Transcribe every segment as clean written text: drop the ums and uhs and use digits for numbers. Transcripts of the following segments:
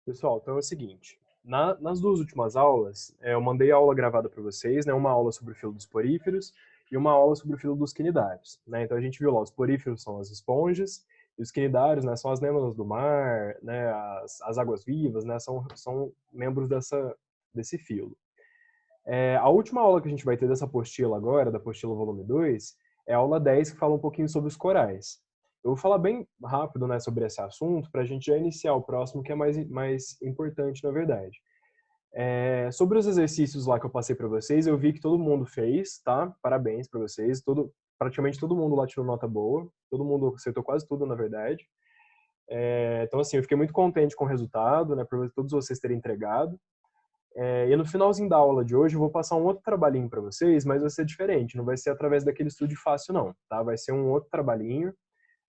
Pessoal, então é o seguinte, nas duas últimas aulas, eu mandei a aula gravada para vocês, né, uma aula sobre o filo dos poríferos e uma aula sobre o filo dos quinidários, né? Então a gente viu lá, os poríferos são as esponjas e os quinidários, né, são as anêmonas do mar, né, as águas-vivas, né, são membros desse filo. A última aula que a gente vai ter dessa apostila agora, da apostila volume 2, é a aula 10, que fala um pouquinho sobre os corais. Eu vou falar bem rápido, né, sobre esse assunto, para a gente já iniciar o próximo, que é mais importante, na verdade. Sobre os exercícios lá que eu passei para vocês, eu vi que todo mundo fez, tá? Parabéns para vocês. Praticamente todo mundo lá tirou nota boa. Todo mundo acertou quase tudo, na verdade. Então, assim, eu fiquei muito contente com o resultado, né, por todos vocês terem entregado. E no finalzinho da aula de hoje eu vou passar um outro trabalhinho para vocês, mas vai ser diferente, não vai ser através daquele estudo fácil não, tá? Vai ser um outro trabalhinho,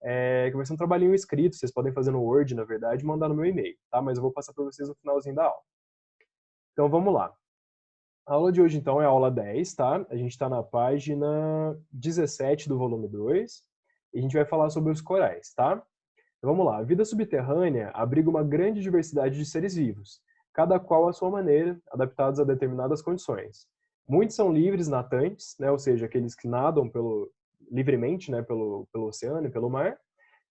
que vai ser um trabalhinho escrito, vocês podem fazer no Word, na verdade, e mandar no meu e-mail, tá? Mas eu vou passar para vocês no finalzinho da aula. Então vamos lá. A aula de hoje então é a aula 10, tá? A gente está na página 17 do volume 2 e a gente vai falar sobre os corais, tá? Então vamos lá. A vida subterrânea abriga uma grande diversidade de seres vivos, cada qual à sua maneira, adaptados a determinadas condições. Muitos são livres natantes, né, ou seja, aqueles que nadam livremente, né, pelo oceano e pelo mar,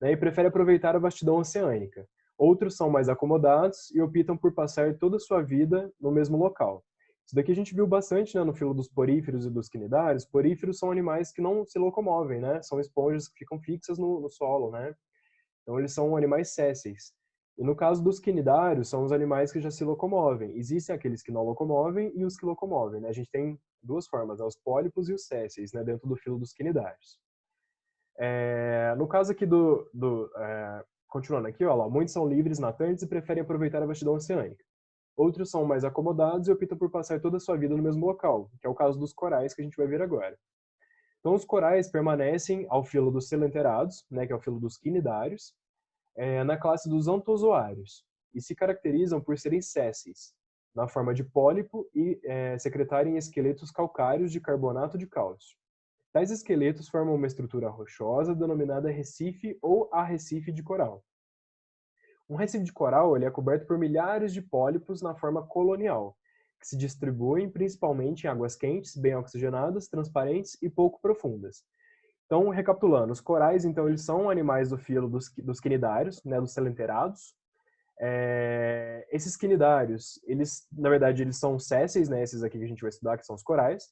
né, e preferem aproveitar a vastidão oceânica. Outros são mais acomodados e optam por passar toda a sua vida no mesmo local. Isso daqui a gente viu bastante, né, no filo dos poríferos e dos quinidários. Poríferos são animais que não se locomovem, né? São esponjas que ficam fixas no solo, né? Então, eles são animais sésseis. E no caso dos quinidários, são os animais que já se locomovem. Existem aqueles que não locomovem e os que locomovem, né? A gente tem duas formas, né? Os pólipos e os sésseis, né? Dentro do filo dos quinidários. No caso aqui continuando aqui, ó, lá, muitos são livres, natantes e preferem aproveitar a vastidão oceânica. Outros são mais acomodados e optam por passar toda a sua vida no mesmo local, que é o caso dos corais que a gente vai ver agora. Então, os corais permanecem ao filo dos selenterados, né, que é o filo dos quinidários, na classe dos antozoários e se caracterizam por serem sésseis, na forma de pólipo e secretarem esqueletos calcários de carbonato de cálcio. Tais esqueletos formam uma estrutura rochosa denominada recife ou arrecife de coral. Um recife de coral ele é coberto por milhares de pólipos na forma colonial, que se distribuem principalmente em águas quentes, bem oxigenadas, transparentes e pouco profundas. Então, recapitulando, os corais, então, eles são animais do filo dos quinidários, né, dos selenterados. Esses quinidários, eles, na verdade, eles são sésseis, né, esses aqui que a gente vai estudar, que são os corais.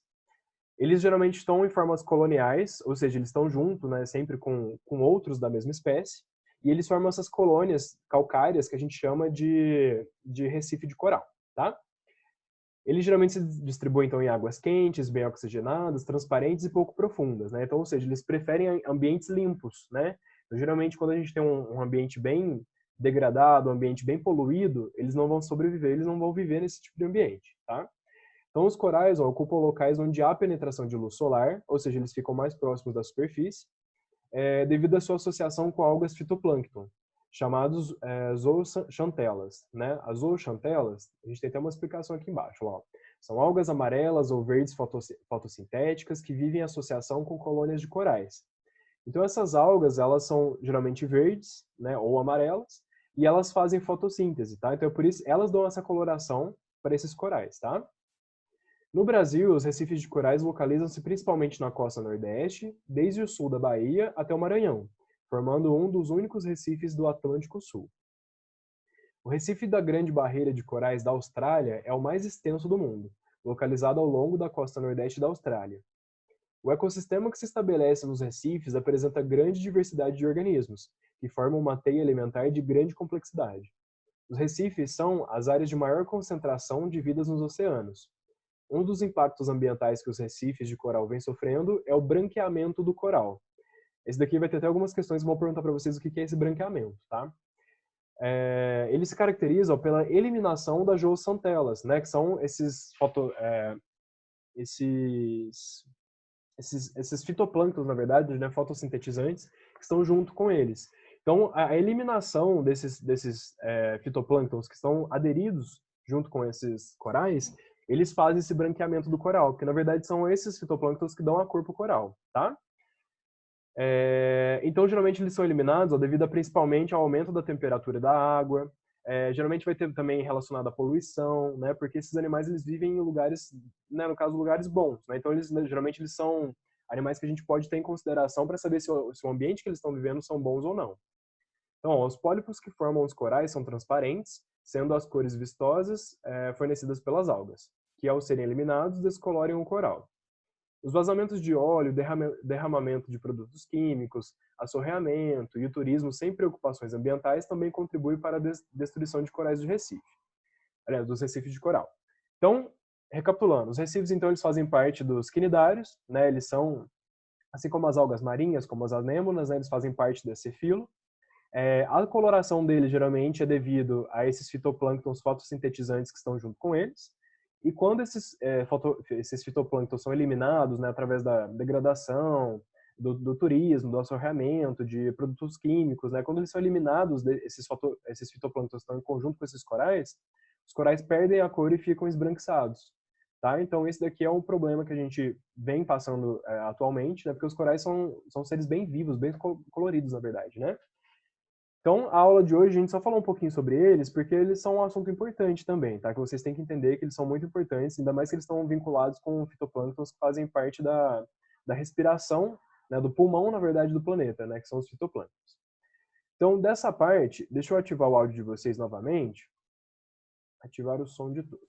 Eles geralmente estão em formas coloniais, ou seja, eles estão junto, né, sempre com outros da mesma espécie, e eles formam essas colônias calcárias que a gente chama de recife de coral, tá? Eles geralmente se distribuem então em águas quentes, bem oxigenadas, transparentes e pouco profundas, né? Então, ou seja, eles preferem ambientes limpos, né? Então, geralmente, quando a gente tem um ambiente bem degradado, um ambiente bem poluído, eles não vão sobreviver, eles não vão viver nesse tipo de ambiente, tá? Então, os corais ocupam locais onde há penetração de luz solar, ou seja, eles ficam mais próximos da superfície, devido à sua associação com algas fitoplâncton, chamados zooxantelas, né? As zooxantelas, a gente tem até uma explicação aqui embaixo, ó. São algas amarelas ou verdes fotossintéticas que vivem em associação com colônias de corais. Então essas algas, elas são geralmente verdes, né, ou amarelas, e elas fazem fotossíntese, tá? Então é por isso elas dão essa coloração para esses corais, tá? No Brasil, os recifes de corais localizam-se principalmente na costa nordeste, desde o sul da Bahia até o Maranhão, formando um dos únicos recifes do Atlântico Sul. O Recife da Grande Barreira de Corais da Austrália é o mais extenso do mundo, localizado ao longo da costa nordeste da Austrália. O ecossistema que se estabelece nos recifes apresenta grande diversidade de organismos, que formam uma teia alimentar de grande complexidade. Os recifes são as áreas de maior concentração de vidas nos oceanos. Um dos impactos ambientais que os recifes de coral vêm sofrendo é o branqueamento do coral. Esse daqui vai ter até algumas questões que vão perguntar para vocês o que é esse branqueamento, tá? Ele se caracteriza pela eliminação das zooxantelas, né, que são esses, esses fitoplânctons, na verdade, né, fotossintetizantes, que estão junto com eles. Então, a eliminação desses fitoplânctons que estão aderidos junto com esses corais, eles fazem esse branqueamento do coral, porque na verdade são esses fitoplânctons que dão a cor pro coral, tá? Então, geralmente eles são eliminados devido principalmente ao aumento da temperatura da água, Geralmente vai ter também relacionado à poluição, né? Porque esses animais eles vivem em lugares, né, no caso, lugares bons, né? Então eles, né, geralmente eles são animais que a gente pode ter em consideração para saber se o ambiente que eles estão vivendo são bons ou não. Então, ó, os pólipos que formam os corais são transparentes, sendo as cores vistosas fornecidas pelas algas, que ao serem eliminados descoloram o coral. Os vazamentos de óleo, derramamento de produtos químicos, assorreamento e o turismo sem preocupações ambientais também contribuem para a destruição de corais de Recife. Aliás, dos recifes de coral. Então, recapitulando, os recifes, então, eles fazem parte dos quinidários, né? Eles são, assim como as algas marinhas, como as anêmonas, né? Eles fazem parte desse filo. A coloração deles, geralmente, é devido a esses fitoplânctons fotossintetizantes que estão junto com eles. E quando esses fitoplânctons são eliminados, né, através da degradação, do turismo, do assorreamento, de produtos químicos, né, quando eles são eliminados, esses fitoplânctons estão em conjunto com esses corais, os corais perdem a cor e ficam esbranquiçados. Tá? Então, esse daqui é um problema que a gente vem passando atualmente, né, porque os corais são seres bem vivos, bem coloridos, na verdade, né? Então, a aula de hoje a gente só falou um pouquinho sobre eles, porque eles são um assunto importante também, tá? Que vocês têm que entender que eles são muito importantes, ainda mais que eles estão vinculados com fitoplânctons que fazem parte da respiração, né, do pulmão, na verdade, do planeta, né? Que são os fitoplânctons. Então, dessa parte, deixa eu ativar o áudio de vocês novamente. Ativar o som de todos.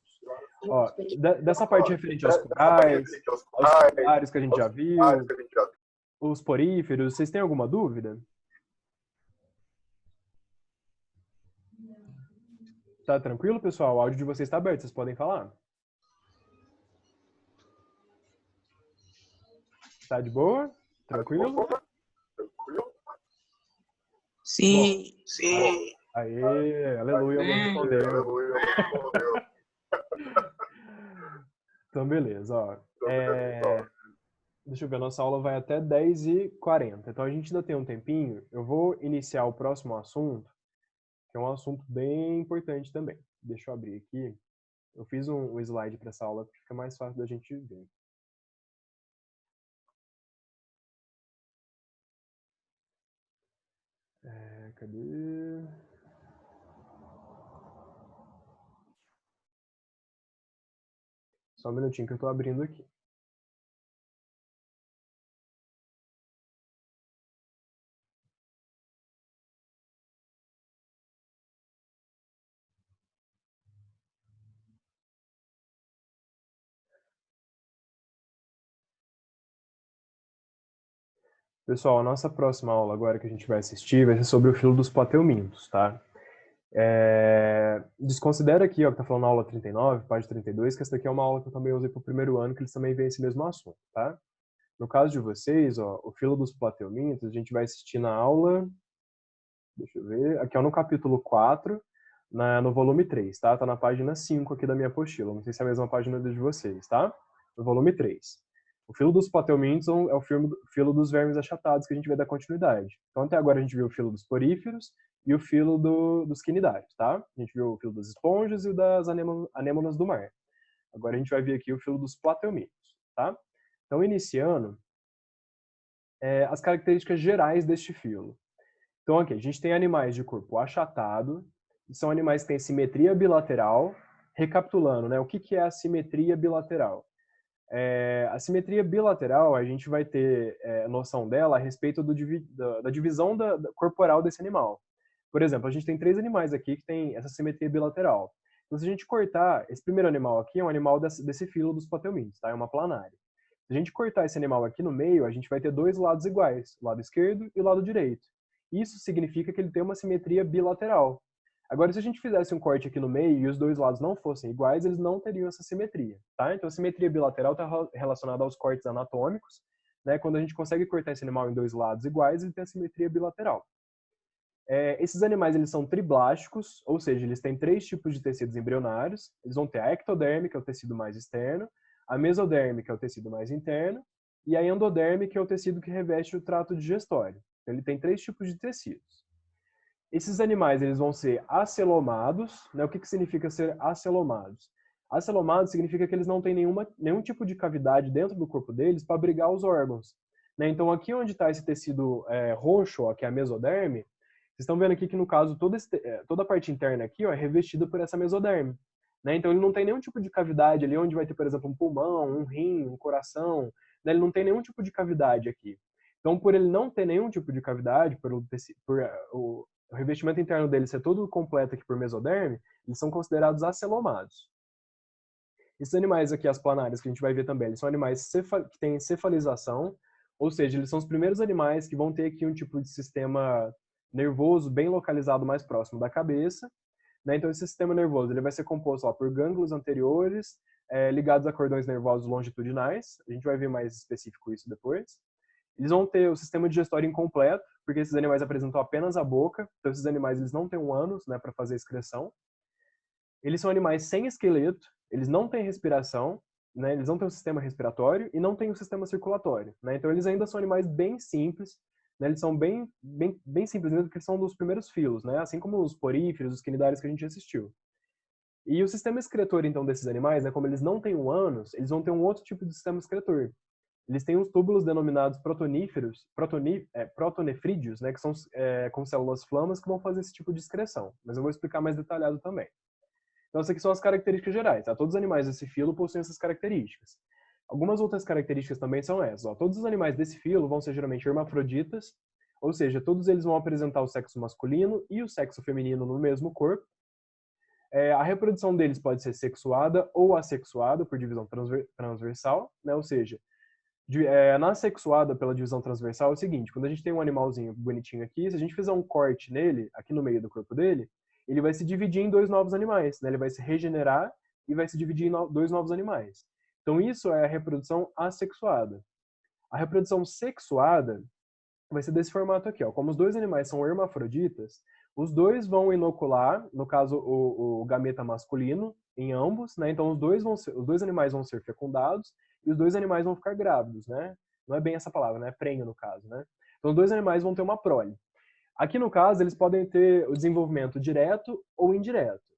Ó, dessa parte referente aos corais, aos ciliários que a gente já viu, os poríferos, vocês têm alguma dúvida? Tá tranquilo, pessoal? O áudio de vocês está aberto, vocês podem falar. Tá de boa? Tranquilo? Sim, Bom, sim. Aê, aleluia, alguém respondeu. Então, beleza. Ó. Deixa eu ver, a nossa aula vai até 10h40. Então, a gente ainda tem um tempinho. Eu vou iniciar o próximo assunto, que é um assunto bem importante também. Deixa eu abrir aqui. Eu fiz um slide para essa aula, porque fica mais fácil da gente ver. Cadê? Só um minutinho que eu estou abrindo aqui. Pessoal, a nossa próxima aula agora que a gente vai assistir vai ser sobre o filo dos plateumintos, tá? Desconsidera aqui, ó, que tá falando na aula 39, página 32, que essa daqui é uma aula que eu também usei pro primeiro ano, que eles também veem esse mesmo assunto, tá? No caso de vocês, ó, o filo dos plateumintos, a gente vai assistir na aula, deixa eu ver, aqui ó, no capítulo 4, no volume 3, tá? Tá na página 5 aqui da minha apostila, não sei se é a mesma página de vocês, tá? No volume 3. O filo dos plateumintos é o filo dos vermes achatados que a gente vai dar continuidade. Então, até agora a gente viu o filo dos poríferos e o filo dos quinidários, tá? A gente viu o filo das esponjas e o das anêmonas do mar. Agora a gente vai ver aqui o filo dos plateumintos, tá? Então, iniciando, as características gerais deste filo. Então, aqui, a gente tem animais de corpo achatado, que são animais que têm simetria bilateral. Recapitulando, né? O que é a simetria bilateral? A simetria bilateral, a gente vai ter noção dela a respeito da divisão corporal desse animal. Por exemplo, a gente tem 3 animais aqui que tem essa simetria bilateral. Então, se a gente cortar, esse primeiro animal aqui é um animal desse filo dos plateumintos, tá? É uma planária. Se a gente cortar esse animal aqui no meio, a gente vai ter 2 lados iguais, o lado esquerdo e o lado direito. Isso significa que ele tem uma simetria bilateral. Agora, se a gente fizesse um corte aqui no meio e os 2 lados não fossem iguais, eles não teriam essa simetria, tá? Então, a simetria bilateral está relacionada aos cortes anatômicos, né? Quando a gente consegue cortar esse animal em 2 lados iguais, ele tem a simetria bilateral. Esses animais, eles são triblásticos, ou seja, eles têm 3 tipos de tecidos embrionários. Eles vão ter a ectoderme, que é o tecido mais externo, a mesoderme, que é o tecido mais interno, e a endoderme, que é o tecido que reveste o trato digestório. Então, ele tem 3 tipos de tecidos. Esses animais, eles vão ser acelomados, né? O que significa ser acelomados? Acelomados significa que eles não têm nenhum tipo de cavidade dentro do corpo deles para abrigar os órgãos, né? Então, aqui onde está esse tecido roxo, ó, que é a mesoderme, Vocês estão vendo aqui que, no caso, toda a parte interna aqui, ó, é revestida por essa mesoderme. Né? Então, ele não tem nenhum tipo de cavidade ali, onde vai ter, por exemplo, um pulmão, um rim, um coração. Né? Ele não tem nenhum tipo de cavidade aqui. Então, por ele não ter nenhum tipo de cavidade, o revestimento interno dele ser todo completo aqui por mesoderme, eles são considerados acelomados. Esses animais aqui, as planárias, que a gente vai ver também, eles são animais que têm cefalização, ou seja, eles são os primeiros animais que vão ter aqui um tipo de sistema nervoso bem localizado mais próximo da cabeça. Né? Então, esse sistema nervoso ele vai ser composto ó, por gânglios anteriores, ligados a cordões nervosos longitudinais. A gente vai ver mais específico isso depois. Eles vão ter o sistema digestório incompleto, porque esses animais apresentam apenas a boca. Então, esses animais eles não têm um ânus, né, para fazer excreção. Eles são animais sem esqueleto, eles não têm respiração, né, eles não têm um sistema respiratório e não têm um sistema circulatório. Né? Então, eles ainda são animais bem simples, né, eles são bem simples mesmo, porque eles são dos primeiros filos, né, assim como os poríferos, os quinidários que a gente assistiu. E o sistema excretor, então, desses animais, né, como eles não têm um ânus, eles vão ter um outro tipo de sistema excretor. Eles têm uns túbulos denominados protonefrídeos, né, que são com células flamas que vão fazer esse tipo de excreção. Mas eu vou explicar mais detalhado também. Então, essas aqui são as características gerais. Tá? Todos os animais desse filo possuem essas características. Algumas outras características também são essas. Ó. Todos os animais desse filo vão ser geralmente hermafroditas, ou seja, todos eles vão apresentar o sexo masculino e o sexo feminino no mesmo corpo. A reprodução deles pode ser sexuada ou assexuada por divisão transversal, né? Ou seja, na sexuada pela divisão transversal é o seguinte, quando a gente tem um animalzinho bonitinho aqui, se a gente fizer um corte nele, aqui no meio do corpo dele, ele vai se dividir em dois novos animais, né? Ele vai se regenerar e vai se dividir em dois novos animais. Então isso é a reprodução assexuada. A reprodução sexuada vai ser desse formato aqui, ó. Como os dois animais são hermafroditas, os dois vão inocular, no caso o gameta masculino, em ambos, né? Então os dois animais vão ser fecundados e os dois animais vão ficar grávidos, né? Não é bem essa palavra, né? É prenho no caso, né? Então os dois animais vão ter uma prole. Aqui no caso eles podem ter o desenvolvimento direto ou indireto.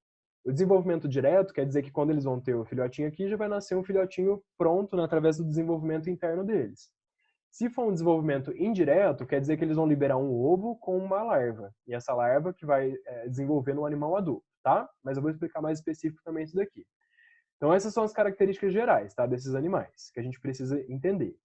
O desenvolvimento direto quer dizer que quando eles vão ter o filhotinho aqui, já vai nascer um filhotinho pronto, né, através do desenvolvimento interno deles. Se for um desenvolvimento indireto, quer dizer que eles vão liberar um ovo com uma larva. E essa larva que vai desenvolver no animal adulto, tá? Mas eu vou explicar mais específico também isso daqui. Então essas são as características gerais, tá? Desses animais, que a gente precisa entender.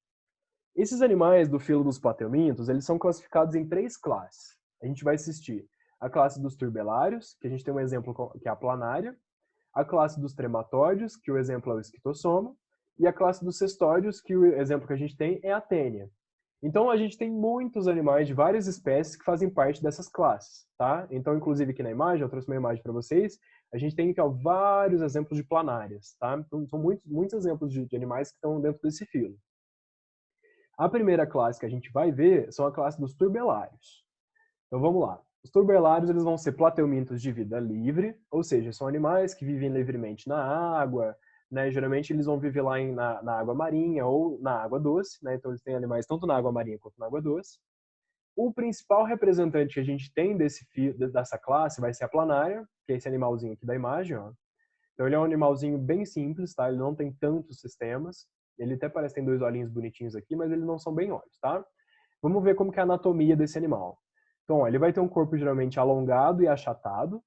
Esses animais do filo dos plateumintos, eles são classificados em 3 classes. A gente vai assistir a classe dos turbelários, que a gente tem um exemplo que é a planária, a classe dos trematóides, que o exemplo é o esquitossoma, e a classe dos cestóides, que o exemplo que a gente tem é a tênia. Então, a gente tem muitos animais de várias espécies que fazem parte dessas classes, tá? Então, inclusive aqui na imagem, eu trouxe uma imagem para vocês, a gente tem aqui ó, vários exemplos de planárias, tá? Então, são muitos exemplos de animais que estão dentro desse filo. A primeira classe que a gente vai ver são a classe dos turbelários. Então, vamos lá. Os turbelários eles vão ser plateumintos de vida livre, ou seja, são animais que vivem livremente na água, né? Geralmente eles vão viver lá na água marinha ou na água doce, né? Então eles têm animais tanto na água marinha quanto na água doce. O principal representante que a gente tem dessa classe vai ser a planária, que é esse animalzinho aqui da imagem, ó. Então ele é um animalzinho bem simples, tá? Ele não tem tantos sistemas. Ele até parece que tem 2 olhinhos bonitinhos aqui, mas eles não são bem olhos, tá? Vamos ver como que é a anatomia desse animal. Então, ó, ele vai ter um corpo geralmente alongado e achatado.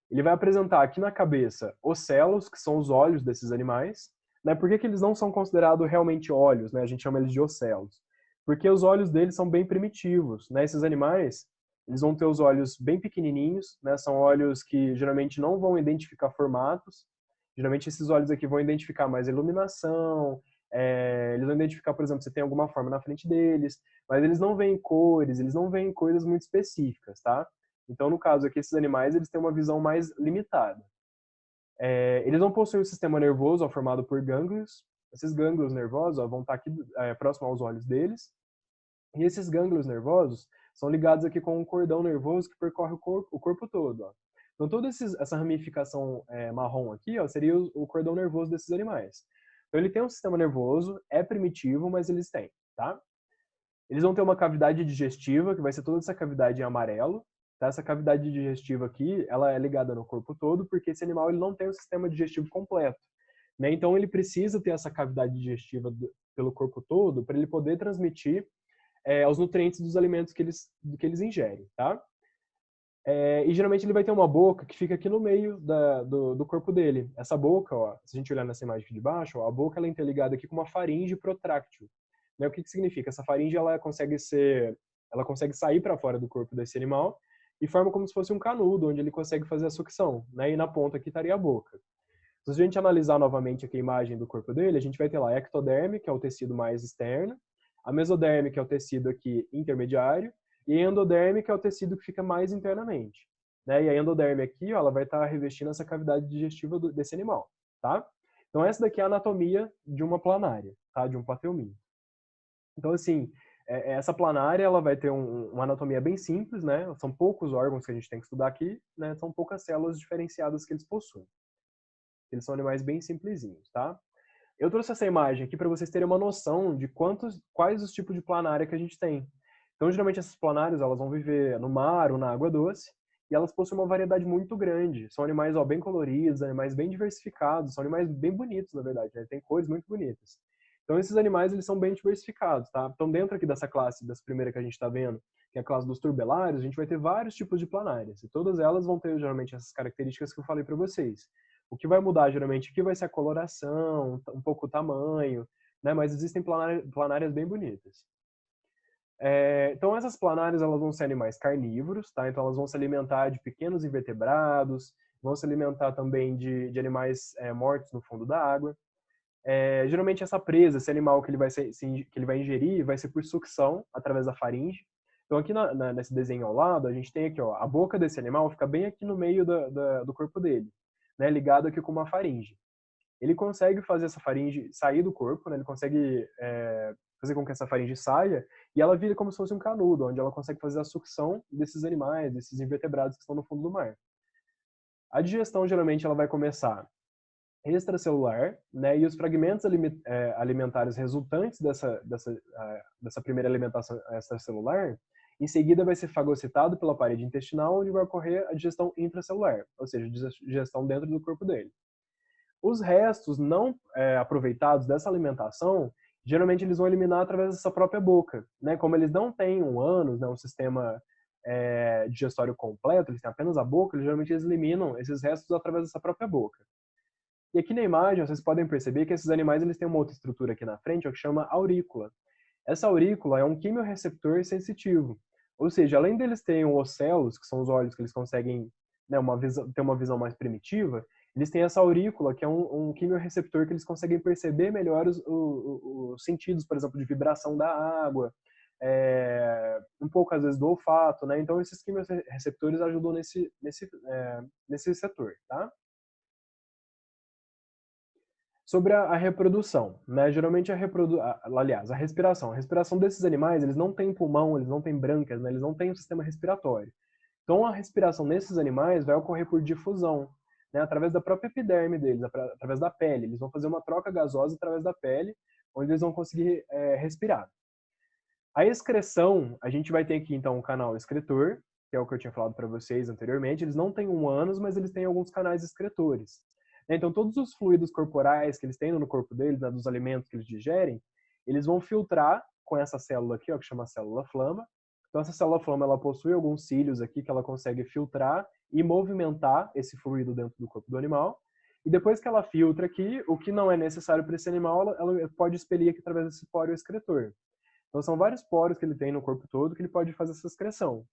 Ele vai apresentar aqui na cabeça ocelos, que são os olhos desses animais. Né? Por que eles não são considerados realmente olhos? Né? A gente chama eles de ocelos. Porque os olhos deles são bem primitivos. Né? Esses animais, eles vão ter os olhos bem pequenininhos. Né? São olhos que geralmente não vão identificar formatos. Geralmente esses olhos aqui vão identificar mais iluminação. Eles vão identificar, por exemplo, se tem alguma forma na frente deles. Mas eles não veem cores, eles não veem coisas muito específicas, tá? Então, no caso aqui, esses animais eles têm uma visão mais limitada. Eles vão possuir um sistema nervoso ó, formado por gânglios. Esses gânglios nervosos ó, vão estar aqui próximo aos olhos deles. E esses gânglios nervosos são ligados aqui com um cordão nervoso que percorre o corpo todo. Ó. Então, toda essa ramificação marrom aqui ó, seria o cordão nervoso desses animais. Então, ele tem um sistema nervoso, é primitivo, mas eles têm, tá? Eles vão ter uma cavidade digestiva, que vai ser toda essa cavidade em amarelo. Tá? Essa cavidade digestiva aqui, ela é ligada no corpo todo, porque esse animal ele não tem um sistema digestivo completo. Né? Então, ele precisa ter essa cavidade digestiva pelo corpo todo para ele poder transmitir os nutrientes dos alimentos que eles ingerem. Tá? E geralmente ele vai ter uma boca que fica aqui no meio do corpo dele. Essa boca, ó, se a gente olhar nessa imagem aqui de baixo, ó, a boca ela é interligada aqui com uma faringe protráctil. Né? O que significa? Essa faringe ela consegue sair para fora do corpo desse animal e forma como se fosse um canudo, onde ele consegue fazer a sucção. Né? E na ponta aqui estaria a boca. Se a gente analisar novamente aqui a imagem do corpo dele, a gente vai ter lá a ectoderme, que é o tecido mais externo, a mesoderme, que é o tecido aqui intermediário, e a endoderme, que é o tecido que fica mais internamente. Né? E a endoderme aqui, ó, ela vai estar revestindo essa cavidade digestiva desse animal, tá? Então essa daqui é a anatomia de uma planária, tá? De um plateuminto. Então assim, essa planária ela vai ter uma anatomia bem simples, né? São poucos órgãos que a gente tem que estudar aqui, né? São poucas células diferenciadas que eles possuem. Eles são animais bem simplesinhos, tá? Eu trouxe essa imagem aqui para vocês terem uma noção de quais os tipos de planária que a gente tem. Então, geralmente essas planárias elas vão viver no mar ou na água doce e elas possuem uma variedade muito grande. São animais bem coloridos, animais bem diversificados, são animais bem bonitos, na verdade, né? Tem cores muito bonitas. Então, esses animais eles são bem diversificados, tá? Então, dentro aqui dessa classe, dessa primeira que a gente está vendo, que é a classe dos turbelários, a gente vai ter vários tipos de planárias e todas elas vão ter geralmente essas características que eu falei para vocês. O que vai mudar geralmente aqui vai ser a coloração, um pouco o tamanho, né? Mas existem planárias bem bonitas. Então essas planárias elas vão ser animais carnívoros, tá? Então elas vão se alimentar de pequenos invertebrados, vão se alimentar também de animais mortos no fundo da água. Geralmente essa presa, esse animal que ele vai ingerir, vai ser por sucção através da faringe. Então aqui nesse desenho ao lado, a gente tem aqui, ó, a boca desse animal fica bem aqui no meio do corpo dele, né, ligado aqui com uma faringe. Ele consegue fazer essa faringe sair do corpo, né, ele consegue fazer com que essa faringe saia e ela vira como se fosse um canudo, onde ela consegue fazer a sucção desses animais, desses invertebrados que estão no fundo do mar. A digestão geralmente ela vai começar extracelular, né, e os fragmentos alimentares resultantes dessa primeira alimentação extracelular, em seguida vai ser fagocitado pela parede intestinal, onde vai ocorrer a digestão intracelular, ou seja, digestão dentro do corpo dele. Os restos não aproveitados dessa alimentação, geralmente eles vão eliminar através dessa própria boca, né? Como eles não têm um ânus, né, um sistema digestório completo, eles têm apenas a boca, geralmente eles eliminam esses restos através dessa própria boca. E aqui na imagem, vocês podem perceber que esses animais eles têm uma outra estrutura aqui na frente, que chama aurícula. Essa aurícula é um quimiorreceptor sensitivo. Ou seja, além deles terem os ocelos, que são os olhos que eles conseguem, né, ter uma visão mais primitiva, eles têm essa aurícula, que é um quimiorreceptor que eles conseguem perceber melhor os sentidos, por exemplo, de vibração da água, um pouco às vezes do olfato, né? Então esses quimiorreceptores ajudam nesse setor, tá? Sobre a reprodução, né? Geralmente a respiração. A respiração desses animais, eles não têm pulmão, eles não têm brancas, né? Eles não têm um sistema respiratório. Então a respiração nesses animais vai ocorrer por difusão, né? Através da própria epiderme deles, através da pele. Eles vão fazer uma troca gasosa através da pele, onde eles vão conseguir respirar. A excreção, a gente vai ter aqui então um canal excretor, que é o que eu tinha falado para vocês anteriormente. Eles não têm um ânus, mas eles têm alguns canais excretores. Então, todos os fluidos corporais que eles têm no corpo deles, né, dos alimentos que eles digerem, eles vão filtrar com essa célula aqui, ó, que chama célula flama. Então, essa célula flama, ela possui alguns cílios aqui que ela consegue filtrar e movimentar esse fluido dentro do corpo do animal. E depois que ela filtra aqui, o que não é necessário para esse animal, ela pode expelir aqui através desse póreo excretor. Então, são vários poros que ele tem no corpo todo que ele pode fazer essa excreção.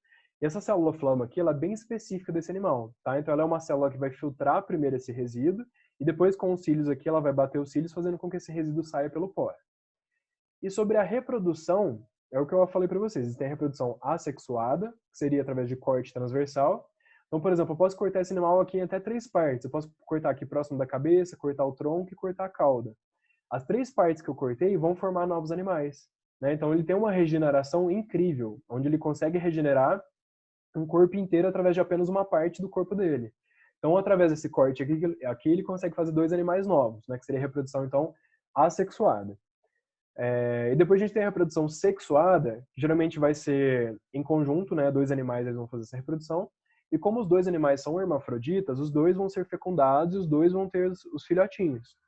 E essa célula flama aqui, ela é bem específica desse animal, tá? Então ela é uma célula que vai filtrar primeiro esse resíduo e depois com os cílios aqui ela vai bater os cílios fazendo com que esse resíduo saia pelo poro. E sobre a reprodução, é o que eu falei para vocês, existem a reprodução assexuada, que seria através de corte transversal. Então, por exemplo, eu posso cortar esse animal aqui em até 3 partes. Eu posso cortar aqui próximo da cabeça, cortar o tronco e cortar a cauda. As 3 partes que eu cortei vão formar novos animais, né? Então ele tem uma regeneração incrível, onde ele consegue regenerar um corpo inteiro através de apenas uma parte do corpo dele. Então, através desse corte aqui ele consegue fazer 2 animais novos, né, que seria a reprodução, então, assexuada. E depois a gente tem a reprodução sexuada, que geralmente vai ser em conjunto, né, 2 animais eles vão fazer essa reprodução, e como os 2 animais são hermafroditas, os 2 vão ser fecundados e os 2 vão ter os filhotinhos.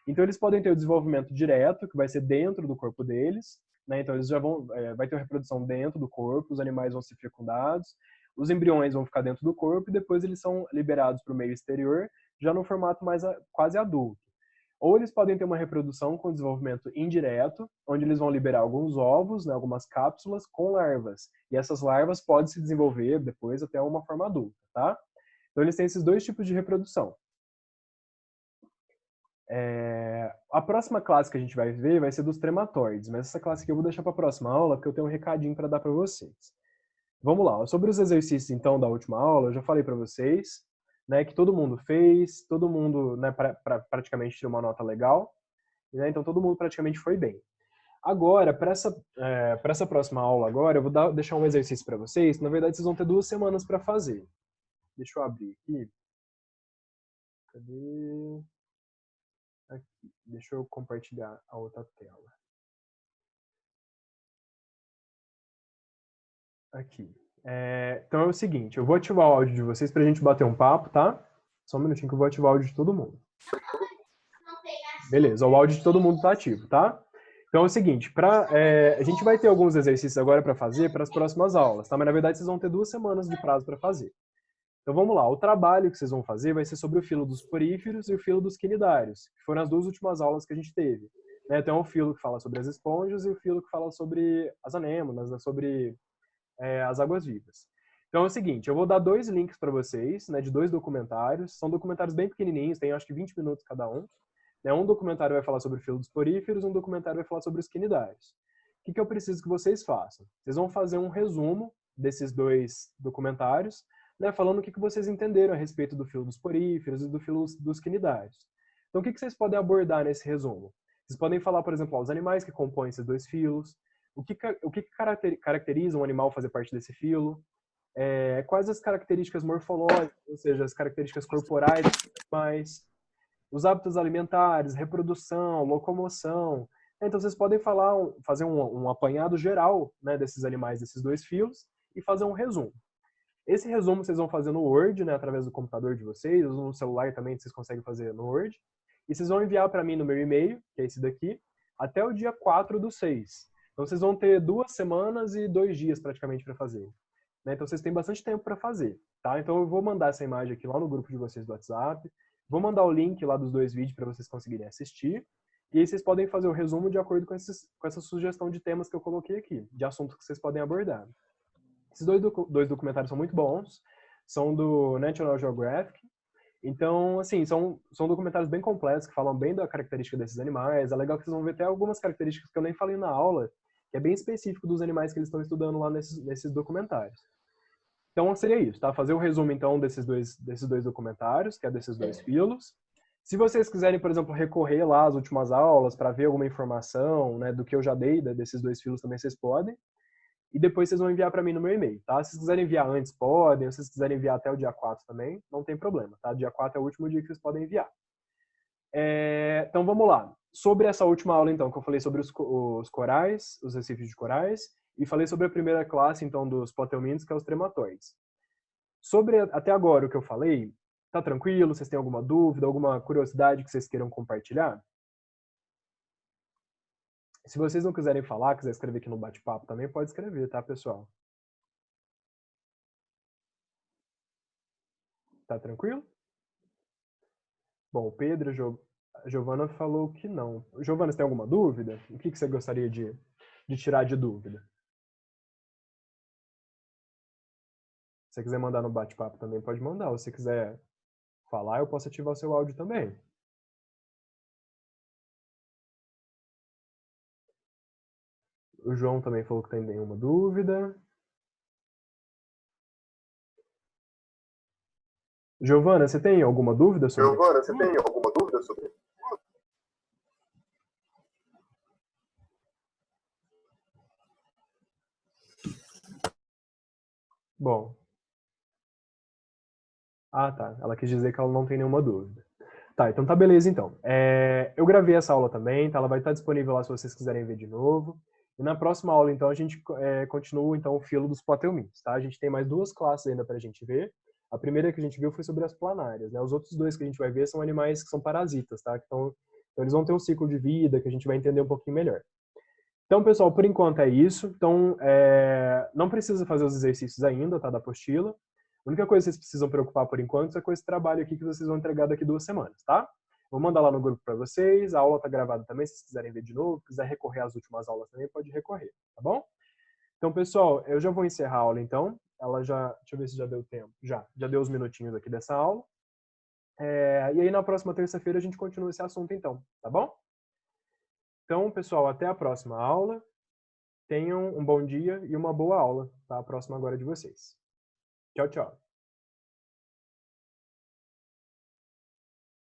Então, eles podem ter o desenvolvimento direto, que vai ser dentro do corpo deles, né? Então, eles já vai ter uma reprodução dentro do corpo, os animais vão ser fecundados, Os embriões vão ficar dentro do corpo e depois eles são liberados para o meio exterior, já no formato mais quase adulto. Ou eles podem ter uma reprodução com desenvolvimento indireto, onde eles vão liberar alguns ovos, né, algumas cápsulas com larvas. E essas larvas podem se desenvolver depois até uma forma adulta, tá? Então eles têm esses dois tipos de reprodução. A próxima classe que a gente vai ver vai ser dos trematóides, mas essa classe aqui eu vou deixar para a próxima aula, porque eu tenho um recadinho para dar para vocês. Vamos lá, sobre os exercícios então da última aula, eu já falei para vocês, né, que todo mundo fez, todo mundo, né, praticamente tirou uma nota legal, né, então todo mundo praticamente foi bem. Agora, para essa próxima aula agora, eu vou deixar um exercício para vocês, na verdade vocês vão ter 2 semanas para fazer. Deixa eu abrir aqui. Cadê? Aqui. Deixa eu compartilhar a outra tela. Aqui. Então é o seguinte, eu vou ativar o áudio de vocês pra gente bater um papo, tá? Só um minutinho que eu vou ativar o áudio de todo mundo. Beleza, o áudio de todo mundo tá ativo, tá? Então é o seguinte, a gente vai ter alguns exercícios agora para fazer para as próximas aulas, tá? Mas na verdade vocês vão ter 2 semanas de prazo para fazer. Então vamos lá, o trabalho que vocês vão fazer vai ser sobre o filo dos poríferos e o filo dos quinidários, que foram as 2 últimas aulas que a gente teve. Né? Então o filo que fala sobre as esponjas e o filo que fala sobre as anêmonas, né? Sobre as águas-vivas. Então é o seguinte, eu vou dar 2 links para vocês, né, de 2 documentários. São documentários bem pequenininhos, tem acho que 20 minutos cada um. Né? Um documentário vai falar sobre o filo dos poríferos, um documentário vai falar sobre os quinidários. O que eu preciso que vocês façam? Vocês vão fazer um resumo desses 2 documentários, né, falando o que vocês entenderam a respeito do filo dos poríferos e do filo dos quinidários. Então o que vocês podem abordar nesse resumo? Vocês podem falar, por exemplo, os animais que compõem esses 2 filos, o que caracteriza um animal fazer parte desse filo, quais as características morfológicas, ou seja, as características corporais dos animais, os hábitos alimentares, reprodução, locomoção. Então vocês podem fazer um apanhado geral, né, desses animais, desses 2 filos, e fazer um resumo. Esse resumo vocês vão fazer no Word, né, através do computador de vocês, ou no celular também vocês conseguem fazer no Word, e vocês vão enviar para mim no meu e-mail, que é esse daqui, até o dia 4/6. Então vocês vão ter 2 semanas e 2 dias praticamente para fazer. Né? Então vocês têm bastante tempo para fazer. Tá? Então eu vou mandar essa imagem aqui lá no grupo de vocês do WhatsApp. Vou mandar o link lá dos 2 vídeos para vocês conseguirem assistir. E aí vocês podem fazer o resumo de acordo com essa sugestão de temas que eu coloquei aqui, de assuntos que vocês podem abordar. Esses 2 documentários são muito bons. São do National Geographic. Então, assim, são documentários bem completos, que falam bem da característica desses animais. É legal que vocês vão ver até algumas características que eu nem falei na aula, que é bem específico dos animais que eles estão estudando lá nesses documentários. Então seria isso, tá? Fazer o resumo então desses dois documentários, que é desses 2 filos. Se vocês quiserem, por exemplo, recorrer lá às últimas aulas para ver alguma informação, né, do que eu já dei desses 2 filos também vocês podem. E depois vocês vão enviar para mim no meu e-mail, tá? Se vocês quiserem enviar antes, podem. Se vocês quiserem enviar até o dia 4 também, não tem problema, tá? Dia 4 é o último dia que vocês podem enviar. Então vamos lá. Sobre essa última aula, então, que eu falei sobre os corais, os recifes de corais, e falei sobre a primeira classe, então, dos plateumintos, que é os trematóides. Sobre até agora o que eu falei, tá tranquilo? Vocês têm alguma dúvida, alguma curiosidade que vocês queiram compartilhar? Se vocês não quiserem falar, quiser escrever aqui no bate-papo também, pode escrever, tá, pessoal? Tá tranquilo? Bom, o Pedro, a Giovana falou que não. Giovana, você tem alguma dúvida? O que você gostaria de tirar de dúvida? Se você quiser mandar no bate-papo também, pode mandar. Ou se você quiser falar, eu posso ativar o seu áudio também. O João também falou que tem nenhuma dúvida. Giovana, você tem alguma dúvida sobre isso? Giovana, você tem alguma dúvida sobre isso? Bom. Ah, tá. Ela quis dizer que ela não tem nenhuma dúvida. Tá, então tá beleza então. Eu gravei essa aula também, tá? Ela vai estar disponível lá se vocês quiserem ver de novo. E na próxima aula, então, a gente continua então, o filo dos plateumintos, tá? A gente tem mais 2 classes ainda pra gente ver. A primeira que a gente viu foi sobre as planárias, né? Os outros 2 que a gente vai ver são animais que são parasitas, tá? Então eles vão ter um ciclo de vida que a gente vai entender um pouquinho melhor. Então, pessoal, por enquanto é isso. Então, não precisa fazer os exercícios ainda, tá, da apostila. A única coisa que vocês precisam preocupar por enquanto é com esse trabalho aqui que vocês vão entregar daqui 2 semanas, tá? Vou mandar lá no grupo para vocês, a aula tá gravada também, se vocês quiserem ver de novo, quiser recorrer às últimas aulas também, pode recorrer, tá bom? Então, pessoal, eu já vou encerrar a aula então. Deixa eu ver se já deu tempo. Já deu os minutinhos aqui dessa aula. E aí na próxima terça-feira a gente continua esse assunto então, tá bom? Então, pessoal, até a próxima aula. Tenham um bom dia e uma boa aula, tá? A próxima agora é de vocês. Tchau, tchau.